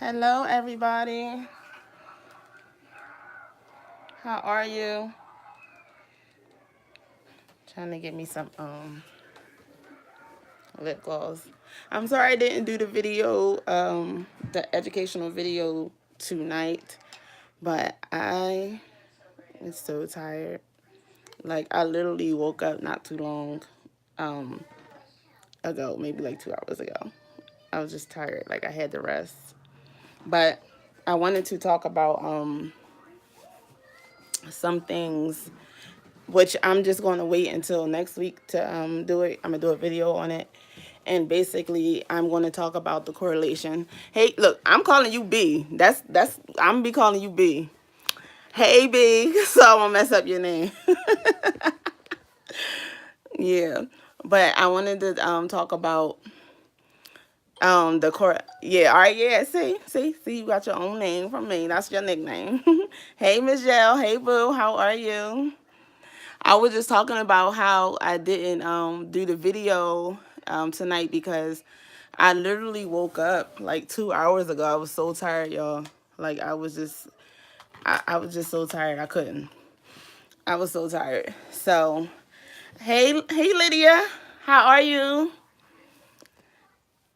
Hello, everybody. How are you? Trying to get me some lip gloss. I'm sorry I didn't do the video, the educational video tonight, but I am so tired. Like I literally woke up not too long um ago, maybe like 2 hours ago. I was just tired. Like I had to rest. But I wanted to talk about some things which I'm just going to wait until next week to do it. I'm going to do a video on it. And basically, I'm going to talk about the correlation. Hey, look, I'm calling you B. I'm going to be calling you B. Hey, B. So I won't mess up your name. Yeah. But I wanted to talk about the core. Yeah, all right, yeah. See, you got your own name from me. That's your nickname. Hey, Michelle. Hey, Boo. How are you? I was just talking about how I didn't do the video tonight because I literally woke up like 2 hours ago. I was so tired, y'all. Like I was just so tired. I couldn't. I was so tired. So, hey, Lydia, how are you?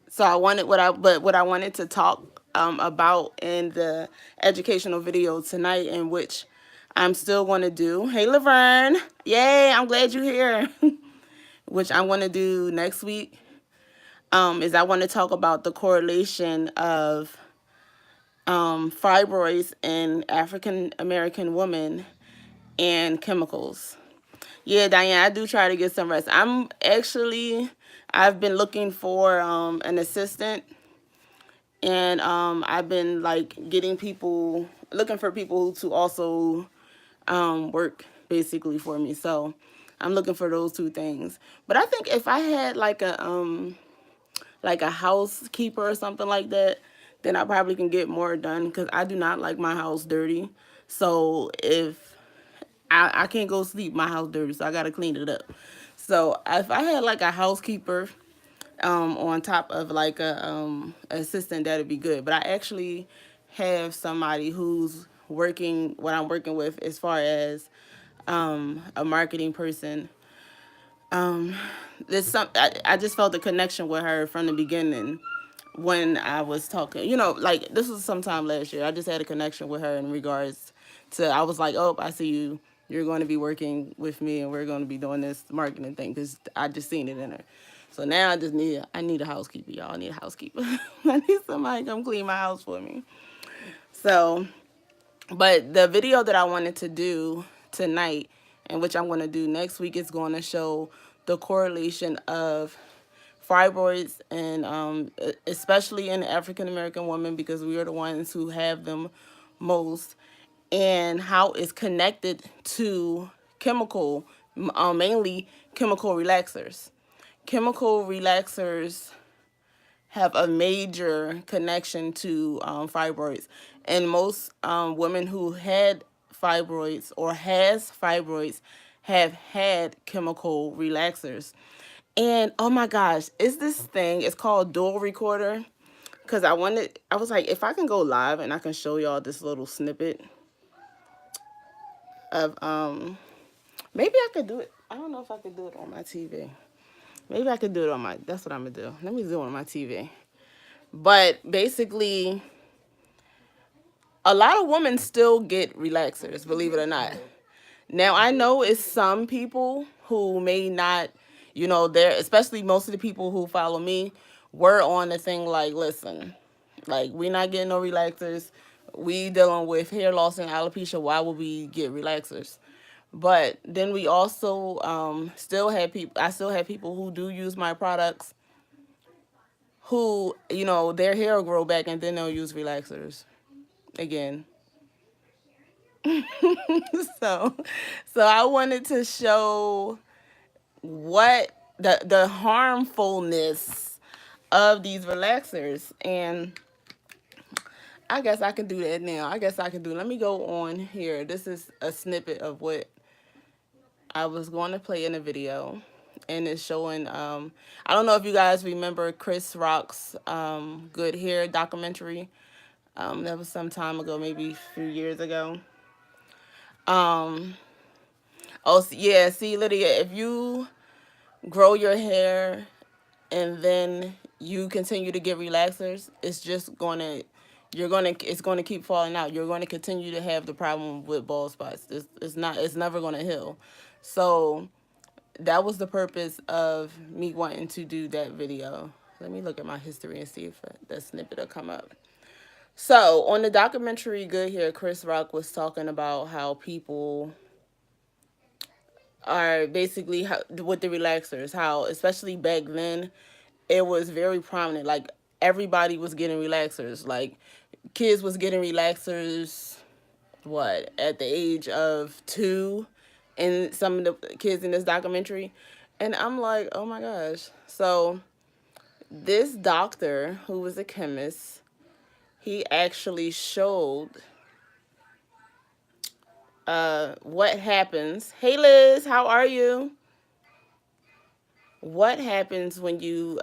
So I wanted what I wanted to talk about in the educational video tonight, in which I'm still going to do. Hey, Laverne, yay! I'm glad you're here. Which I'm going to do next week. Is I want to talk about the correlation of fibroids in African American women and chemicals. Yeah, Diane, I do try to get some rest. I've been looking for an assistant, and I've been like looking for people to also work basically for me. So I'm looking for those two things. But I think if I had like a housekeeper or something like that, then I probably can get more done because I do not like my house dirty. So if I can't go sleep, my house dirty, so I gotta clean it up. So if I had like a housekeeper on top of like a assistant, that'd be good. But I actually have somebody who's working what I'm working with as far as a marketing person. I just felt the connection with her from the beginning when I was talking. Like this was sometime last year. I just had a connection with her in regards to, I was like, oh, I see you. You're going to be working with me, and we're going to be doing this marketing thing because I just seen it in her. So now I need a housekeeper, y'all. I need a housekeeper. I need somebody to come clean my house for me. So, but the video that I wanted to do tonight, and which I'm going to do next week, is going to show the correlation of fibroids, and especially in African American women, because we are the ones who have them most, and how it's connected to mainly chemical relaxers. Chemical relaxers have a major connection to fibroids, and most women who had fibroids or has fibroids have had chemical relaxers. And oh my gosh, is this thing? It's called Dual Recorder. Because I was like, if I can go live and I can show y'all this little snippet of, maybe I could do it. I don't know if I could do it on my TV. Maybe I could do it that's what I'm going to do. Let me do it on my TV. But basically, a lot of women still get relaxers, believe it or not. Now, I know it's some people who may not, especially most of the people who follow me, were on the thing like, listen, like, we're not getting no relaxers. We dealing with hair loss and alopecia. Why would we get relaxers? But then we also I still have people who do use my products who, their hair will grow back and then they'll use relaxers again. so so I wanted to show what the harmfulness of these relaxers, and I guess I can do that now. Let me go on here. This is a snippet of what I was going to play in a video, and it's showing I don't know if you guys remember Chris Rock's Good Hair documentary. That was some time ago, maybe a few years ago. Um, oh, yeah, see, Lydia, if you grow your hair and then you continue to get relaxers, it's just it's gonna keep falling out. You're gonna continue to have the problem with bald spots. It's never gonna heal. So that was the purpose of me wanting to do that video. Let me look at my history and see if that snippet will come up. So on the documentary Good Hair, Chris Rock was talking about how people are basically with the relaxers, how especially back then it was very prominent. Like everybody was getting relaxers. Like kids was getting relaxers what at the age of 2, and some of the kids in this documentary, and I'm like, oh my gosh. So this doctor who was a chemist, he actually showed what happens. Hey Liz, how are you? What happens when you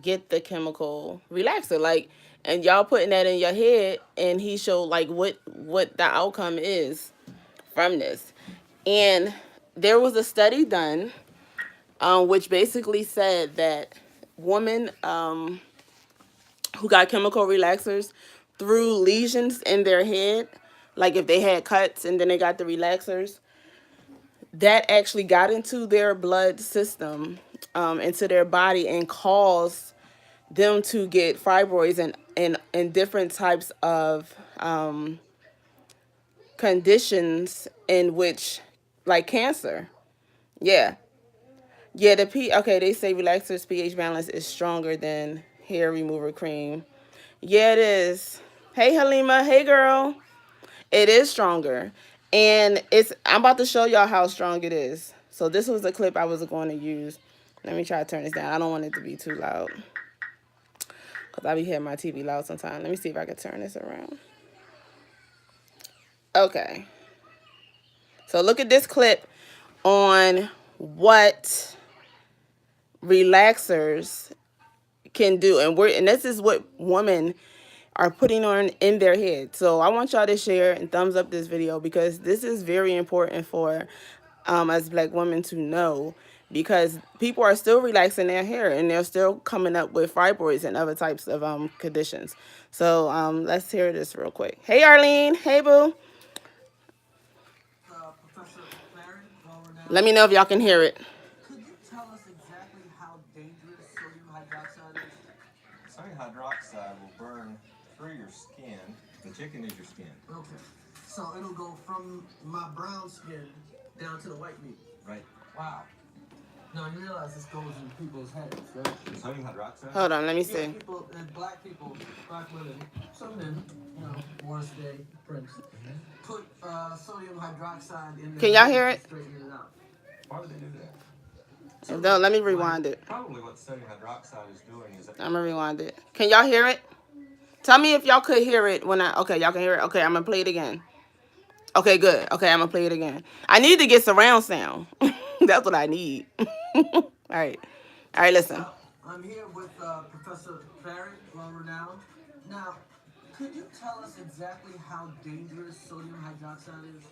get the chemical relaxer, like, and y'all putting that in your head, and he showed like what the outcome is from this. And there was a study done, which basically said that women who got chemical relaxers through lesions in their head, like if they had cuts and then they got the relaxers, that actually got into their blood system, into their body, and caused them to get fibroids and different types of conditions in which, like cancer. Yeah. Yeah, okay, they say relaxer's pH balance is stronger than hair remover cream. Yeah, it is. Hey Halima, hey girl. It is stronger. And I'm about to show y'all how strong it is. So this was a clip I was going to use. Let me try to turn this down. I don't want it to be too loud, because I be hearing my TV loud sometimes. Let me see if I can turn this around. Okay. So look at this clip on what relaxers can do. And this is what women are putting on in their head. So I want y'all to share and thumbs up this video, because this is very important for us black women to know, because people are still relaxing their hair and they're still coming up with fibroids and other types of conditions. So let's hear this real quick. Hey Arlene, hey boo. Let me know if y'all can hear it. Could you tell us exactly how dangerous sodium hydroxide is? Sodium hydroxide will burn through your skin. The chicken is your skin. Okay. So it'll go from my brown skin down to the white meat. Right. Wow. Now you realize this goes in people's heads, right? Sodium hydroxide? Hold on, let me see. Yeah, people, black women, some men, Morris Day, Prince, put sodium hydroxide in their Can y'all hear it? Straighten it out. Why would they do that? No, let me rewind it. Probably what sodium hydroxide is doing is... I'm gonna rewind it. Can y'all hear it? Tell me if y'all could hear it when okay, y'all can hear it. Okay, I'm gonna play it again. Okay, good. Okay, I'm gonna play it again. I need to get surround sound. That's what I need. All right. All right, listen. I'm here with Professor Clary, well-renowned. Now, could you tell us exactly how dangerous sodium hydroxide is?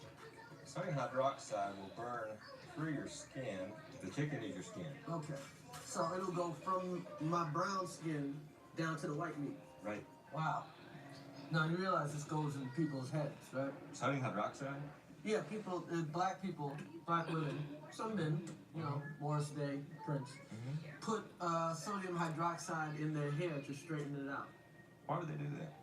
Sodium hydroxide will burn through your skin. The chicken is your skin. Okay. So it'll go from my brown skin down to the white meat. Right. Wow. Now you realize this goes in people's heads, right? Sodium hydroxide? Yeah, people, black women, some men, Morris Day, Prince, put sodium hydroxide in their hair to straighten it out. Why would they do that?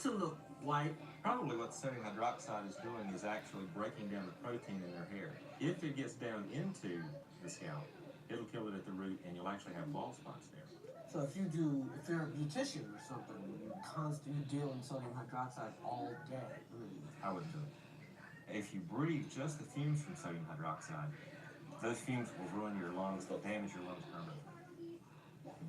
To look white. Probably what sodium hydroxide is doing is actually breaking down the protein in their hair. If it gets down into the scalp, it'll kill it at the root, and you'll actually have bald spots there. So if you're a beautician or something, you deal in sodium hydroxide all day. I wouldn't do it. If you breathe just the fumes from sodium hydroxide, those fumes will ruin your lungs. They'll damage your lungs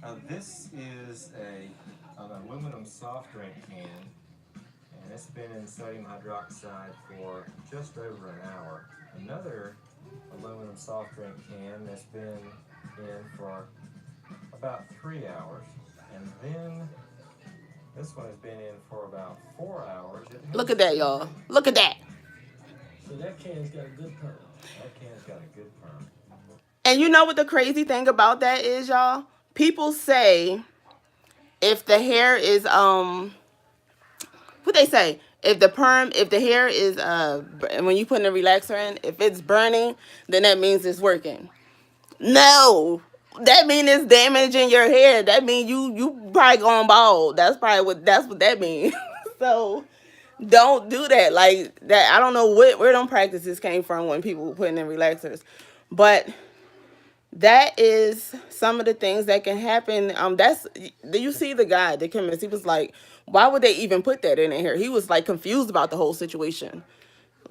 permanently. This is an aluminum soft drink can, and it's been in sodium hydroxide for just over an hour. Another aluminum soft drink can that's been in for about 3 hours. And then This one has been in for about 4 hours. Look at that, y'all. Look at that. So that can's got a good perm. That can's got a good perm. And you know what the crazy thing about that is, y'all? People say if the hair is what they say, if the hair is when you put a relaxer in, if it's burning, then that means it's working. No, that means it's damaging your hair. That means you probably going bald. That's what that means. So don't do that. Like that, I don't know where them practices came from when people were putting in relaxers, but that is some of the things that can happen. That's, do you see the guy, the chemist? He was like, why would they even put that in here? He was like confused about the whole situation.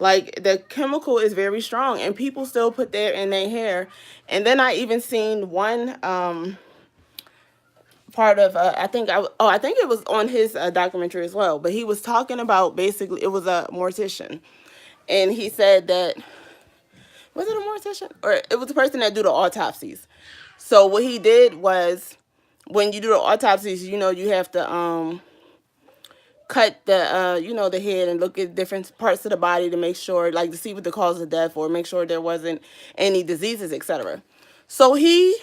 Like the chemical is very strong, and people still put that in their hair. And then I even seen one part of I think it was on his documentary as well. But he was talking about, basically it was a mortician, and he said that, was it a mortician or it was the person that do the autopsies. So what he did was, when you do the autopsies, you have to cut the the head and look at different parts of the body to make sure, like, to see what the cause of death, or make sure there wasn't any diseases, etc. So he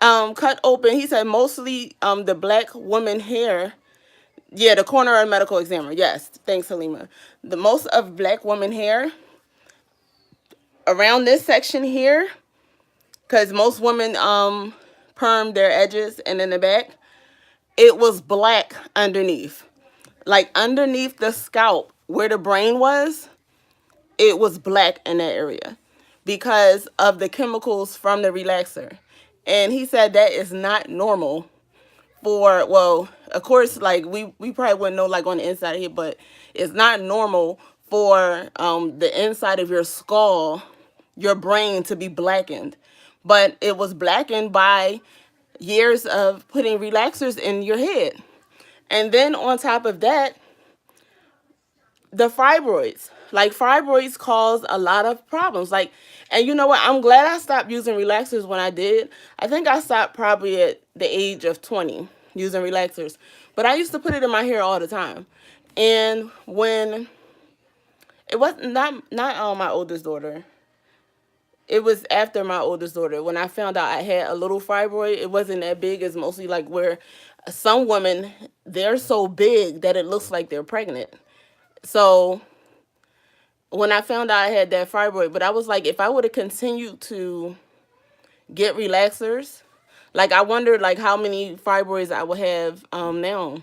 cut open, he said, mostly the black woman hair. Yeah, the coroner medical examiner. Yes, thanks, Halima. The most of black woman hair around this section here, because most women perm their edges and in the back, it was black underneath. Like underneath the scalp where the brain was, it was black in that area because of the chemicals from the relaxer. And he said that is not normal for, well, of course, like we probably wouldn't know like on the inside here, but it's not normal for the inside of your skull, your brain, to be blackened. But it was blackened by years of putting relaxers in your head. And then on top of that, the fibroids. Like fibroids cause a lot of problems. Like, and you know what? I'm glad I stopped using relaxers when I did. I think I stopped probably at the age of 20 using relaxers. But I used to put it in my hair all the time. And when it was not my oldest daughter. It was after my oldest daughter. When I found out I had a little fibroid, it wasn't that big. It's mostly like where some women, they're so big that it looks like they're pregnant. So when I found out I had that fibroid, but I was like, if I would have continued to get relaxers, like I wondered like how many fibroids I would have now.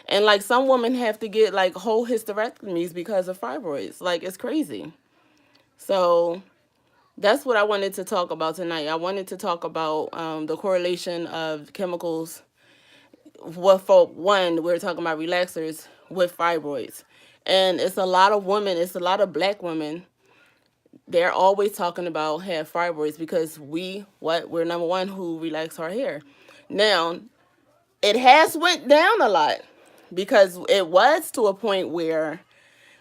And like some women have to get like whole hysterectomies because of fibroids. Like it's crazy. So that's what I wanted to talk about tonight. I wanted to talk about the correlation of chemicals. Well, for one, we're talking about relaxers with fibroids. And it's a lot of women, it's a lot of black women, they're always talking about have fibroids because we're number one who relax our hair. Now, it has went down a lot because it was to a point where,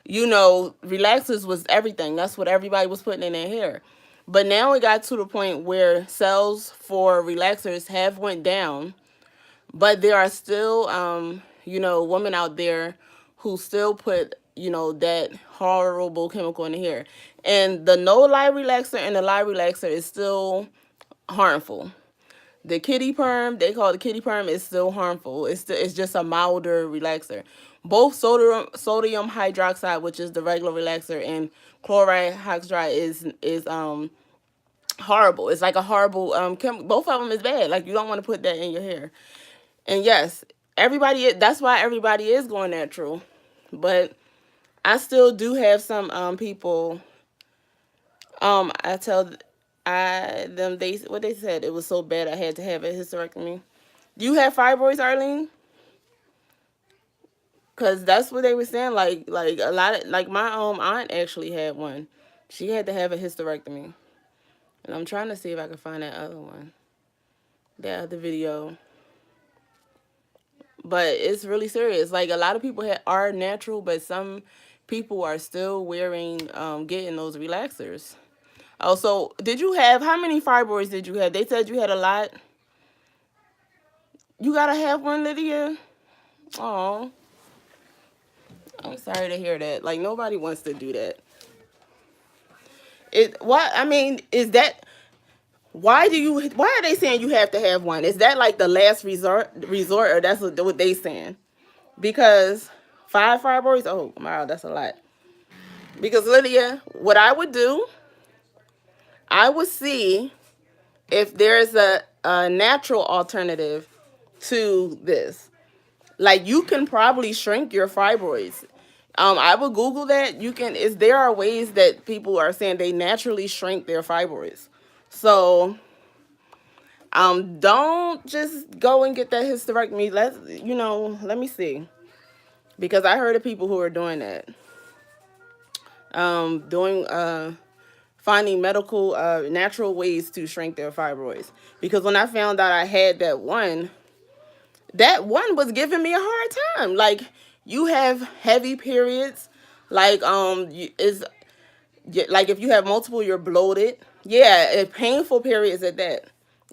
relaxers was everything. That's what everybody was putting in their hair. But now it got to the point where sales for relaxers have went down, but there are still, women out there who still put, that horrible chemical in the hair. And the no lie relaxer and the lie relaxer is still harmful. The kitty perm, they call it the kitty perm, is still harmful. It's just a milder relaxer. Both sodium hydroxide, which is the regular relaxer, and chloride hydroxide is horrible. It's like a horrible both of them is bad. Like you don't want to put that in your hair. And yes, that's why everybody is going natural. But I still do have some people I tell them what they said, it was so bad I had to have a hysterectomy. Do you have fibroids, Arlene? Cause that's what they were saying. Like a lot of, like my aunt actually had one. She had to have a hysterectomy, and I'm trying to see if I can find that other one, that other video. But it's really serious. Like a lot of people are natural, but some people are still getting those relaxers. Oh, so how many fibroids did you have? They said you had a lot. You gotta have one, Lydia. Oh, I'm sorry to hear that. Like nobody wants to do that. It what I mean is that why are they saying you have to have one? Is that like the last resort or that's what they saying? Because 5 fibroids, oh wow, that's a lot. Because Lydia, what I would do, I would see if there's a natural alternative to this. Like you can probably shrink your fibroids. I would Google that. You can is there are ways that people are saying they naturally shrink their fibroids. So don't just go and get that hysterectomy. Let me see. Because I heard of people who are doing that. Doing finding medical natural ways to shrink their fibroids. Because when I found out I had that one was giving me a hard time. Like you have heavy periods, like is like if you have multiple, you're bloated. Yeah, painful periods at that.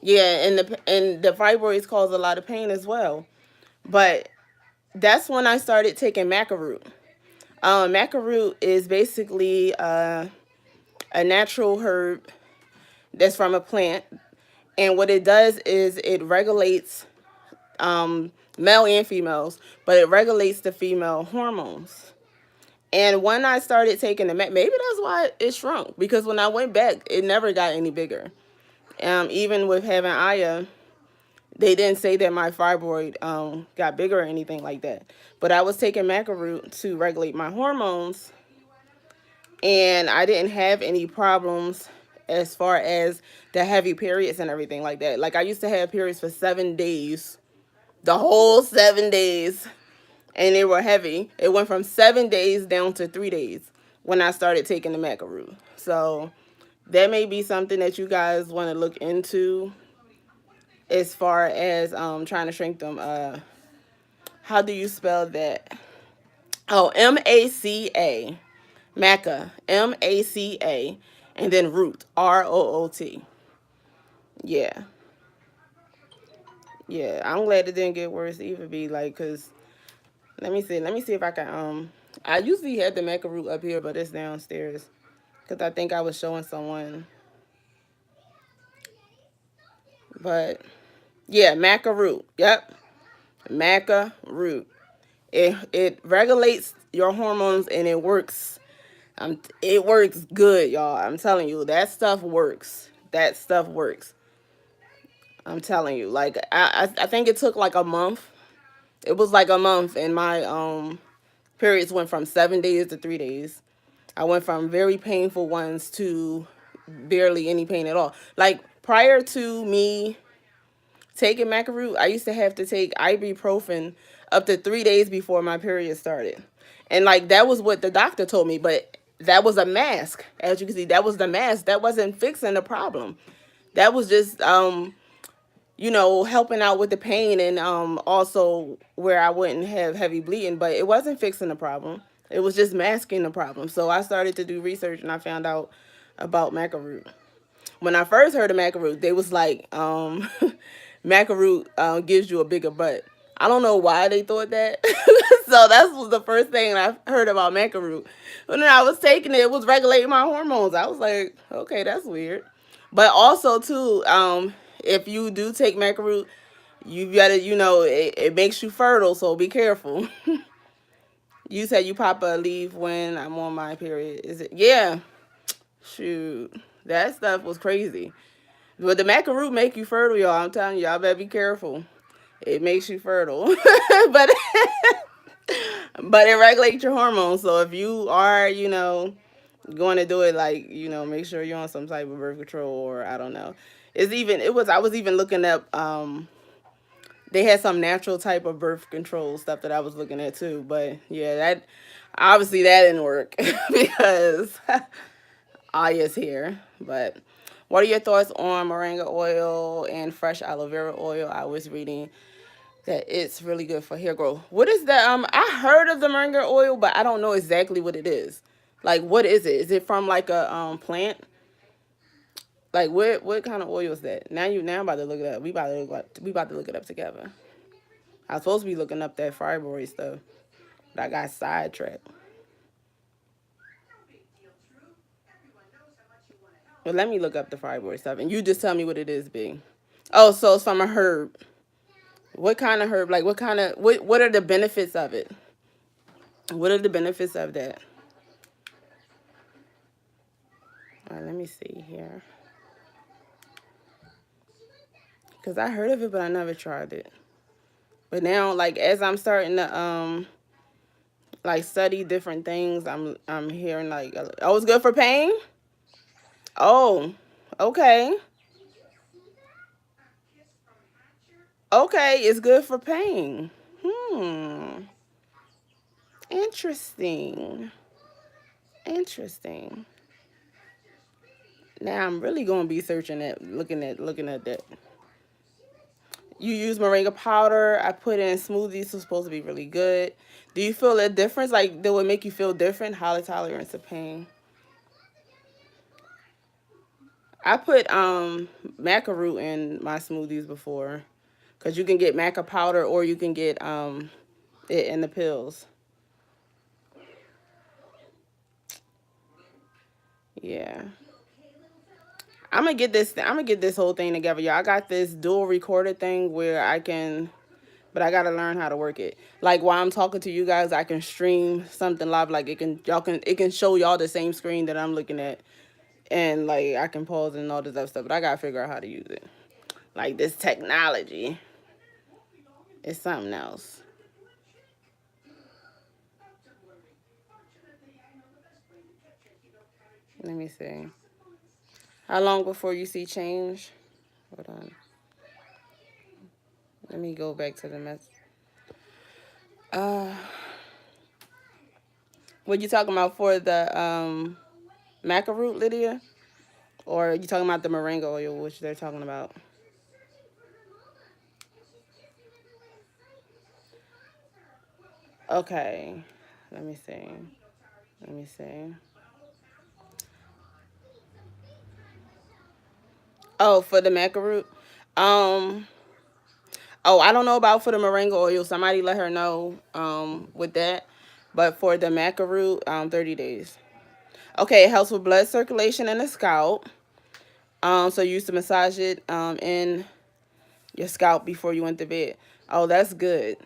Yeah, and the fibroids cause a lot of pain as well. But that's when I started taking macaroot. Macaroot is basically a natural herb that's from a plant, and what it does is it regulates male and females, but it regulates the female hormones. And when I started taking the maybe that's why it shrunk because when I went back, it never got any bigger. Even with having Aya, they didn't say that my fibroid got bigger or anything like that. But I was taking macaroot to regulate my hormones, and I didn't have any problems as far as the heavy periods and everything like that. Like I used to have periods for 7 days, the whole 7 days, and they were heavy. It went from 7 days down to 3 days when I started taking the macaroon. So that may be something that you guys want to look into as far as trying to shrink them. How do you spell that? Oh, Maca, Maca, Maca, and then root, Root. Yeah, yeah. I'm glad it didn't get worse either. Be like, cause let me see if I can. I usually had the macaroot up here, but it's downstairs. Cause I think I was showing someone. But yeah, maca root. Yep, maca root. It regulates your hormones and it works. It works good, y'all. I'm telling you, that stuff works. That stuff works. I'm telling you. Like I think it took like a month. It was like a month, and my periods went from 7 days to 3 days. I went from very painful ones to barely any pain at all. Like prior to me taking macaroot, I used to have to take ibuprofen up to 3 days before my period started. And like that was what the doctor told me, but that was a mask. As you can see, that was the mask. That wasn't fixing the problem. That was just helping out with the pain and also where I wouldn't have heavy bleeding, but it wasn't fixing the problem. It was just masking the problem. So I started to do research and I found out about macaroot. When I first heard of macaroot, they was like, macaroot gives you a bigger butt. I don't know why they thought that. So that was the first thing I heard about macaroot. When I was taking it, it was regulating my hormones. I was like, okay, that's weird. But also too, if you do take macaroot, you gotta, it makes you fertile. So be careful. You said you pop a leaf when I'm on my period. Is it? Yeah. Shoot, that stuff was crazy. But the macaroot make you fertile, y'all. I'm telling y'all better be careful. It makes you fertile, but but it regulates your hormones. So if you are, going to do it, like make sure you're on some type of birth control, or I don't know. I was even looking up. They had some natural type of birth control stuff that I was looking at too. But yeah, that obviously that didn't work because Aya's here. But what are your thoughts on moringa oil and fresh aloe vera oil? I was reading that it's really good for hair growth. What is that? I heard of the moringa oil, but I don't know exactly what it is. Like, what is it? Is it from like a plant? Like, what kind of oil is that? Now I'm about to look it up. We about to look it up together. I was supposed to be looking up that fibroid stuff, but I got sidetracked. But let me look up the fibroid stuff, and you just tell me what it is, B. Oh, so it's from a herb. What kind of herb? Like, what are the benefits of it? What are the benefits of that? All right, let me see here. Because I heard of it, but I never tried it. But now, like, as I'm starting to, like, study different things, I'm hearing, like, oh, it's good for pain? Oh, okay. Okay, it's good for pain. Interesting. Interesting. Now I'm really gonna be searching it, looking at that. You use moringa powder. I put in smoothies. It's supposed to be really good. Do you feel a difference? Like, that would make you feel different? Highly tolerant to pain. I put maca root in my smoothies before, cause you can get maca powder or you can get it in the pills. Yeah. I'm gonna get this whole thing together, y'all. I got this dual recorder thing where I can, but I gotta learn how to work it. Like, while I'm talking to you guys, I can stream something live. Like, it can show y'all the same screen that I'm looking at, and like I can pause and all this other stuff. But I gotta figure out how to use it. Like, this technology is something else. Let me see. How long before you see change? Hold on. Let me go back to the mess. What you talking about for the maca root, Lydia? Or are you talking about the moringa oil, which they're talking about? Okay. Let me see. Let me see. Oh, for the maca root? Oh, I don't know about for the moringa oil. Somebody let her know with that. But for the maca root, 30 days. Okay, it helps with blood circulation in the scalp. So you used to massage it in your scalp before you went to bed. Oh, that's good.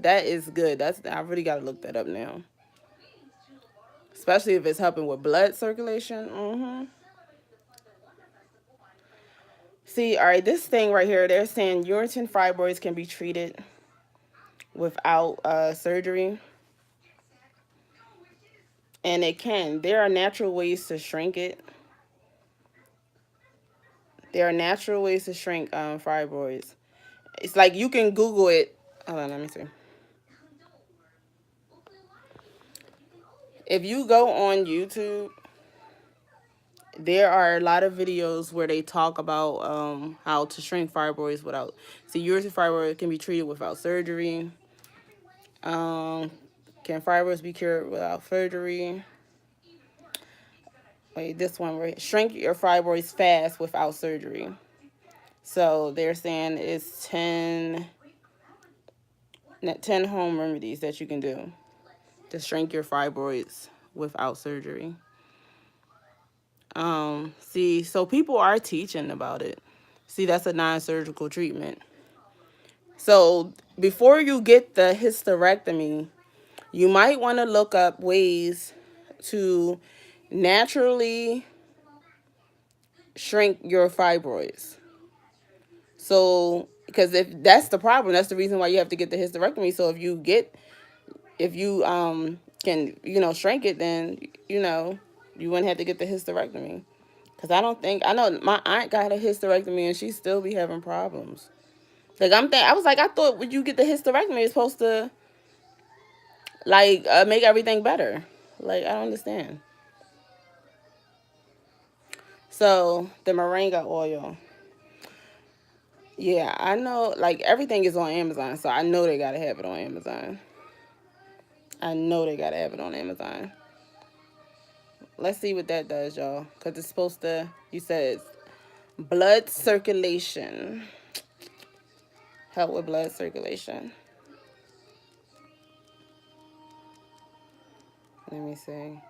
That is good. I really gotta look that up now. Especially if it's helping with blood circulation. See, all right, this thing right here, they're saying uterine fibroids can be treated without surgery. And it can. There are natural ways to shrink it. There are natural ways to shrink fibroids. It's like you can Google it. Hold on, let me see. If you go on YouTube, there are a lot of videos where they talk about how to shrink fibroids without. See, uterine fibroid can be treated without surgery. Can fibroids be cured without surgery? Wait, this one right. Shrink your fibroids fast without surgery. So they're saying it's 10 home remedies that you can do to shrink your fibroids without surgery. See, so people are teaching about it. See, that's a non-surgical treatment. So before you get the hysterectomy, you might want to look up ways to naturally shrink your fibroids. So, because if that's the problem, that's the reason why you have to get the hysterectomy. So if you can shrink it, then you wouldn't have to get the hysterectomy. Because I know my aunt got a hysterectomy and she still be having problems. Like, I thought when you get the hysterectomy, it's supposed to like make everything better. Like, I don't understand. So the moringa oil. Yeah, I know, like, everything is on Amazon, so I know they gotta have it on Amazon. I know they gotta have it on Amazon. Let's see what that does, y'all. Because it's supposed to, you said it's blood circulation. Help with blood circulation. Let me see.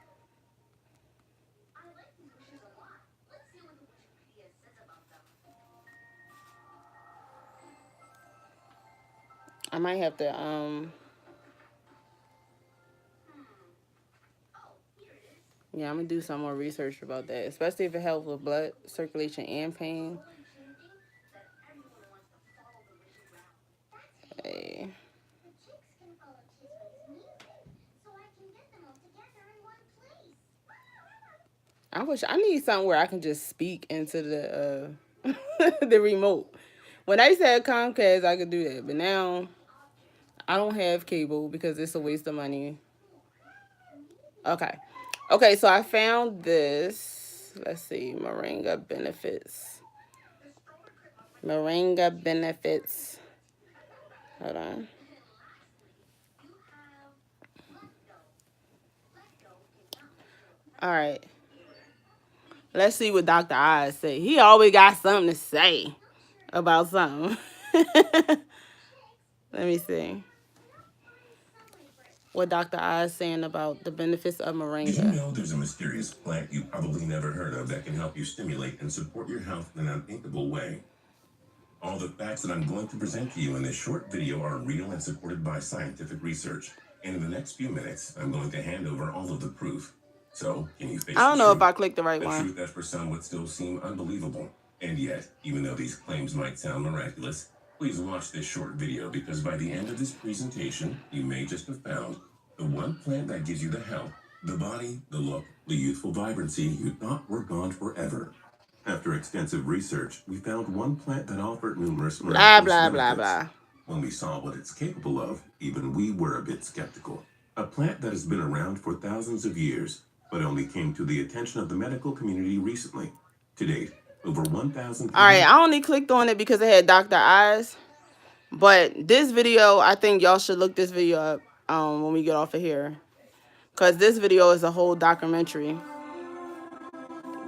I might have to yeah, I'm gonna do some more research about that, especially if it helps with blood circulation and pain. Hey. I wish I need something where I can just speak into the the remote. When I used to have Comcast, I could do that, but now I don't have cable because it's a waste of money. Okay. Okay, so I found this. Let's see. Moringa benefits. Moringa benefits. Hold on. All right. Let's see what Dr. Oz say. He always got something to say about something. Let me see what Dr. Oz saying about the benefits of moringa. Did you know there's a mysterious plant you probably never heard of that can help you stimulate and support your health in an unthinkable way? All the facts that I'm going to present to you in this short video are real and supported by scientific research. And in the next few minutes, I'm going to hand over all of the proof. So, can you face I don't the know truth? if I clicked the right The one. truth that for some would still seem unbelievable. And yet, even though these claims might sound miraculous, please watch this short video because by the end of this presentation, you may just have found the one plant that gives you the health, the body, the look, the youthful vibrancy you thought were gone forever. After extensive research, we found one plant that offered numerous Blah, miraculous blah, benefits. blah, blah. When we saw what it's capable of, even we were a bit skeptical. A plant that has been around for thousands of years, but only came to the attention of the medical community recently. To date, over 1,000 All right, I only clicked on it because it had Dr. Oz. But this video, I think y'all should look this video up when we get off of here. Because this video is a whole documentary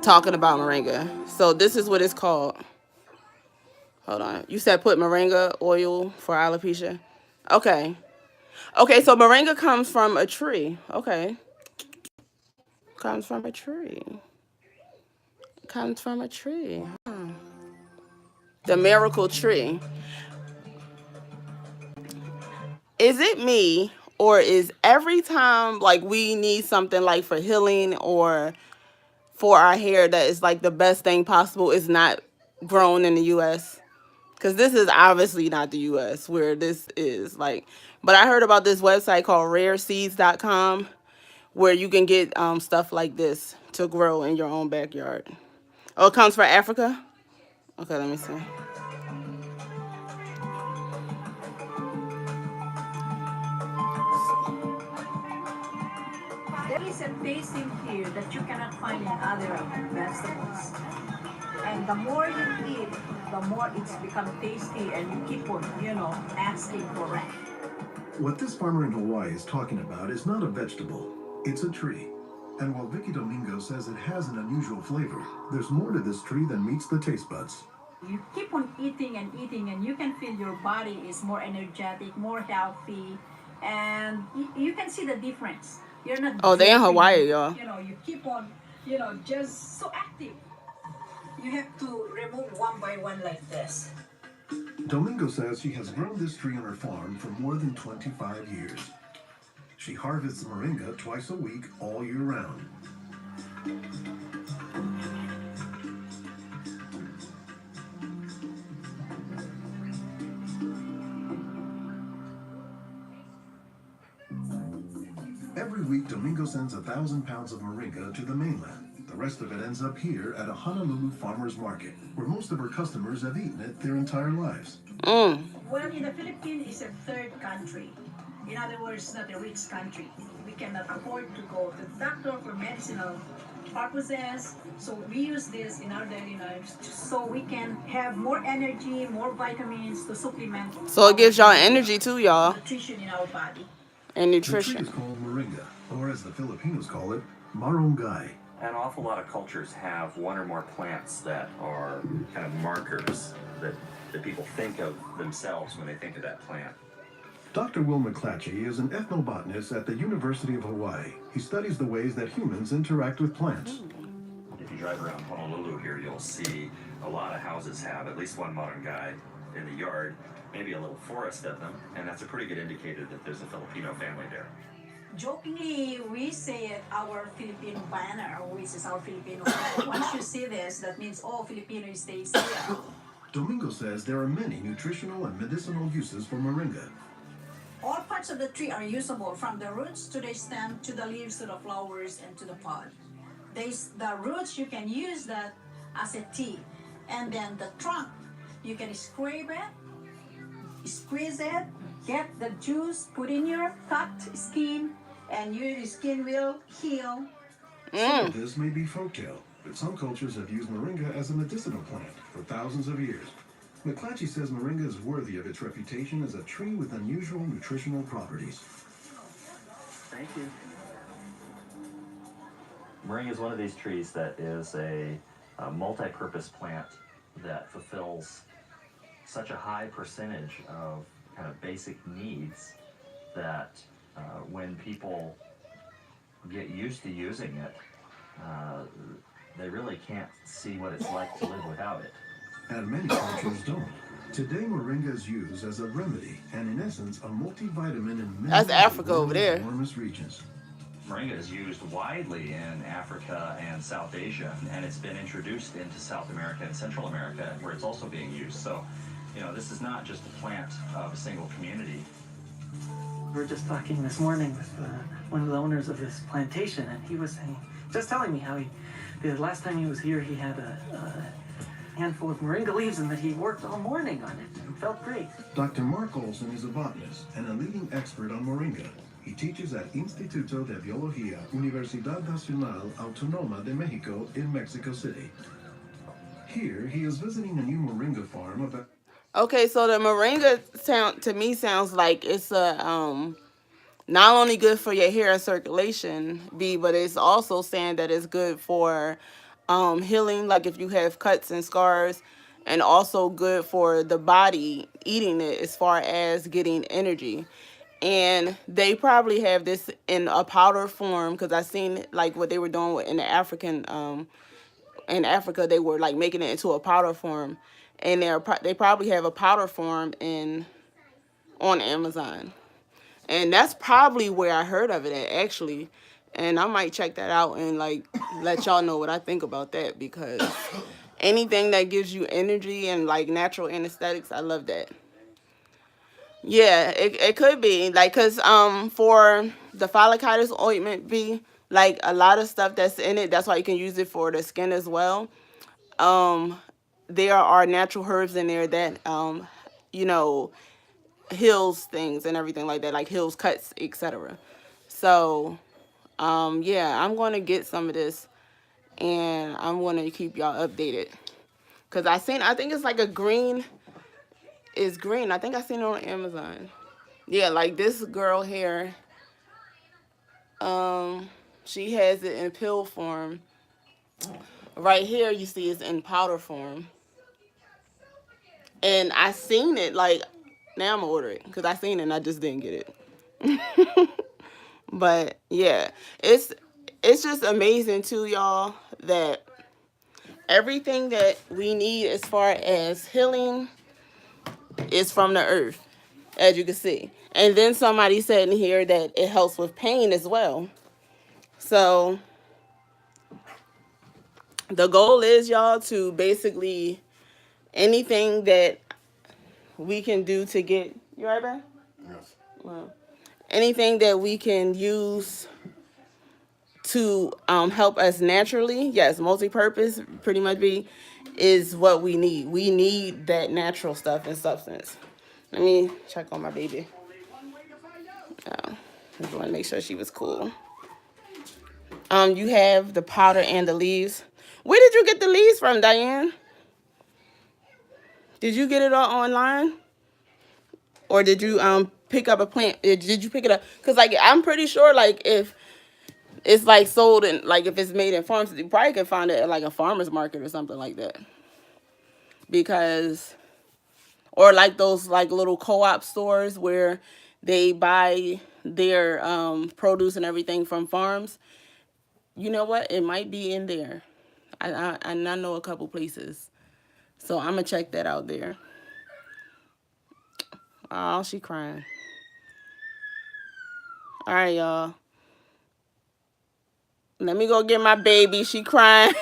talking about moringa. So this is what it's called. Hold on. You said put moringa oil for alopecia? Okay. Okay, so moringa comes from a tree. Okay. Comes from a tree. Comes from a tree. The miracle tree. Is it me, or is every time like we need something like for healing or for our hair that is like the best thing possible is not grown in the US? Because this is obviously not the US where this is like, but I heard about this website called rareseeds.com where you can get stuff like this to grow in your own backyard. Oh, it comes from Africa? Okay, let me see. There is a taste in here that you cannot find in other vegetables. And the more you eat, the more it's become tasty and you keep on, asking for it. What this farmer in Hawaii is talking about is not a vegetable, it's a tree. And while Vicky Domingo says it has an unusual flavor, there's more to this tree than meets the taste buds. You keep on eating and you can feel your body is more energetic, more healthy, and you can see the difference. You're not. Oh, they in Hawaii, y'all. You keep on, just so active. You have to remove one by one like this. Domingo says she has grown this tree on her farm for more than 25 years. She harvests moringa twice a week, all year round. Every week, Domingo sends 1,000 pounds of moringa to the mainland. The rest of it ends up here at a Honolulu farmer's market, where most of her customers have eaten it their entire lives. Well, in the Philippines, it's a third country. In other words, not a rich country. We cannot afford to go to the doctor for medicinal purposes. So we use this in our daily lives so we can have more energy, more vitamins to supplement. So it gives y'all energy too, y'all. Nutrition in our body. And The tree nutrition. is called moringa, or as the Filipinos call it, marunggay. An awful lot of cultures have one or more plants that are kind of markers that people think of themselves when they think of that plant. Dr. Will McClatchy is an ethnobotanist at the University of Hawaii. He studies the ways that humans interact with plants. If you drive around Honolulu here, you'll see a lot of houses have at least one Moringa in the yard, maybe a little forest of them, and that's a pretty good indicator that there's a Filipino family there. Jokingly, we say our Filipino banner, which is our Filipino banner. Once you see this, that means all Filipino stays here. Domingo says there are many nutritional and medicinal uses for moringa. All parts of the tree are usable, from the roots to the stem, to the leaves, to the flowers, and to the pod. The roots, you can use that as a tea. And then the trunk, you can scrape it, squeeze it, get the juice, put in your cut skin, and your skin will heal. Some of this may be folktale, but some cultures have used moringa as a medicinal plant for thousands of years. McClatchy says moringa is worthy of its reputation as a tree with unusual nutritional properties. Thank you. Moringa is one of these trees that is a multi-purpose plant that fulfills such a high percentage of kind of basic needs that when people get used to using it, they really can't see what it's like to live without it. And many cultures don't. Today, moringa is used as a remedy and, in essence, a multivitamin in many That's Africa over of the there. world's warmest regions. Moringa is used widely in Africa and South Asia, and it's been introduced into South America and Central America, where it's also being used. So, this is not just a plant of a single community. We were just talking this morning with one of the owners of this plantation, and he was just telling me how the last time he was here, he had a handful of moringa leaves and that he worked all morning on it and felt great. Dr. Mark Olson is a botanist and a leading expert on moringa. He teaches at Instituto de Biología, Universidad Nacional Autónoma de México in Mexico City. Here, he is visiting a new moringa farm about... Okay, so the moringa to me sounds like it's a not only good for your hair circulation, but it's also saying that it's good for healing, like if you have cuts and scars, and also good for the body eating it as far as getting energy. And they probably have this in a powder form, because I seen like what they were doing in the in Africa, they were like making it into a powder form, and they probably have a powder form on Amazon. And that's probably where I heard of it at, actually. And I might check that out and like let y'all know what I think about that, because anything that gives you energy and like natural anesthetics, I love that. Yeah, it could be like, cause for the folliculitis ointment like a lot of stuff that's in it. That's why you can use it for the skin as well. There are natural herbs in there that heals things and everything like that, like heals cuts, etc. So yeah, I'm gonna get some of this and I'm gonna keep y'all updated, because I think it's like a green. It's green. I think I seen it on Amazon. Yeah, like this girl here, she has it in pill form. Right here you see it's in powder form. And I seen it, like, now I'm gonna order it because I seen it and I just didn't get it. But yeah, it's just amazing too, y'all, that everything that we need as far as healing is from the earth, as you can see. And then somebody said in here that it helps with pain as well. So the goal is, y'all, to basically anything that we can do to get, you right, Ben? Yes. Well, anything that we can use to help us naturally, yes, multi-purpose pretty much is what we need. We need that natural stuff and substance. Let me check on my baby. I just want to make sure she was cool. You have the powder and the leaves. Where did you get the leaves from, Diane? Did you get it all online? Or did you pick up a plant? Did you pick it up? Because like I'm pretty sure like if it's like sold in, like if it's made in farms, you probably can find it at like a farmer's market or something like that. Because, or like those like little co-op stores where they buy their produce and everything from farms. You know what? It might be in there. I know a couple places. So I'm going to check that out there. Oh, she crying. All right, y'all. Let me go get my baby. She crying.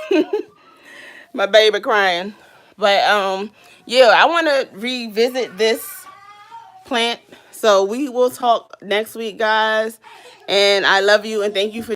My baby crying. But yeah, I want to revisit this plant. So we will talk next week, guys. And I love you and thank you for